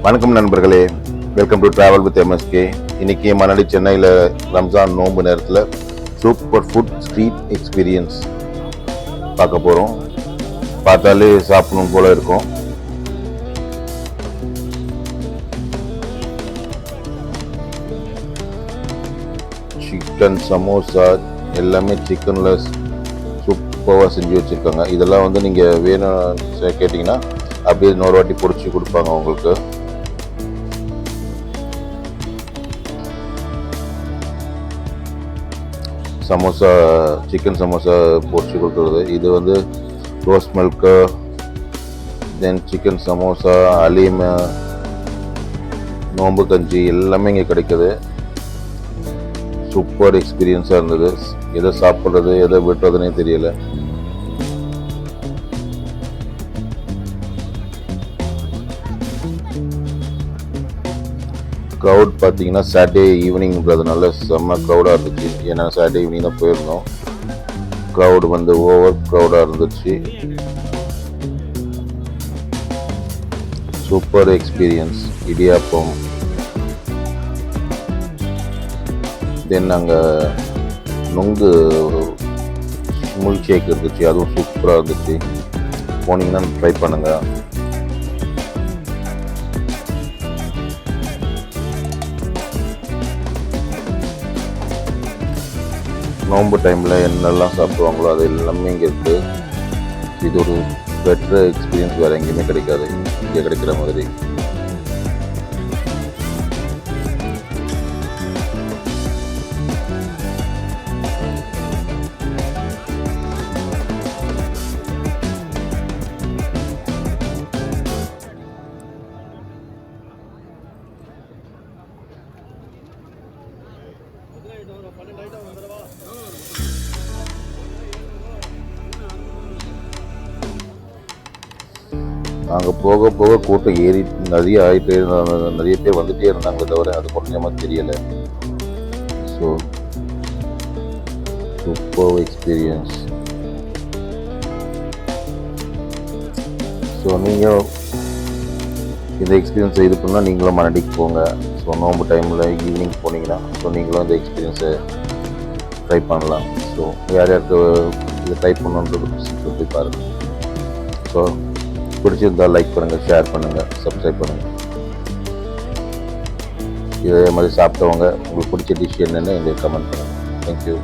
வணக்கம் நண்பர்களே, welcome to travel with MSK. இன்னைக்கு மணலி சென்னையில் ரம்ஜான் நோன்பு நேரத்தில் சூப்பர் ஃபுட் ஸ்ட்ரீட் எக்ஸ்பீரியன்ஸ் பார்க்க போகிறோம். பார்த்தாலே சாப்பிடணும் போல இருக்கும். சிக்கன் சமோசா எல்லாமே சிக்கனில் சூப்பராக செஞ்சு வச்சுருக்காங்க. இதெல்லாம் வந்து நீங்கள் வேணும் கேட்டிங்கன்னா அப்படியே இன்னொரு வாட்டி பொரிச்சு கொடுப்பாங்க உங்களுக்கு. சமோசா, சிக்கன் சமோசா பொரிச்சு கொடுக்குறது. இது வந்து rose milk, then chicken samosa, haleem, நோம்பு கஞ்சி எல்லாமே இங்கே கிடைக்குது. சூப்பர் எக்ஸ்பீரியன்ஸாக இருந்தது. எதை சாப்பிட்றது எதை விட்டுறதுனே தெரியல. க்ரௌட் பார்த்தீங்கன்னா சாட்டர்டே ஈவினிங்கிறதுனால செம்ம க்ரௌடாக இருந்துச்சு. ஏன்னா சாட்டர்டே ஈவினிங் தான் போயிருந்தோம். க்ரௌடு வந்து ஓவர் க்ரௌடாக இருந்துச்சு. Super experience. இடியாப்பம், தென் அங்கே நொங்கு மில்க் ஷேக் இருந்துச்சு, அதுவும் சூப்பராக இருந்துச்சு. போனீங்கன்னா ட்ரை பண்ணுங்கள். நோம்பு டைமில் என்னெல்லாம் சாப்பிடுவாங்களோ அது எல்லாமே இங்கே இருக்குது. இது ஒரு பெட்டர் எக்ஸ்பீரியன்ஸ் வேறு எங்கேயுமே கிடைக்காது, இங்கே கிடைக்கிற மாதிரி. அங்கே போக போக கூட்டம் ஏறி நிறைய ஆகிட்டே இருந்தாங்க. நிறைய பேர் வந்துகிட்டே இருந்தாங்க, தவிர அது கொஞ்சமாக தெரியலை. So super experience. ஸோ நீங்கள் இந்த எக்ஸ்பீரியன்ஸை இது பண்ணால் நீங்களும் மணலிக்கு போங்க. ஸோ நோம்பு டைமில் ஈவினிங் போனீங்கன்னா ஸோ நீங்களும் இந்த எக்ஸ்பீரியன்ஸை ட்ரை பண்ணலாம். ஸோ யார் யாருக்கு இதை ட்ரை பண்ணணுன்றது சொல்லி பாருங்கள். ஸோ பிடிச்சிருந்தால் லைக் பண்ணுங்கள், ஷேர் பண்ணுங்கள், சப்ஸ்கிரைப் பண்ணுங்கள். இதே மாதிரி சாப்பிட்டவங்க உங்களுக்கு பிடிச்ச டிஷ் என்னென்னு எங்களுக்கு கமெண்ட் பண்ணுங்கள். தேங்க்யூ.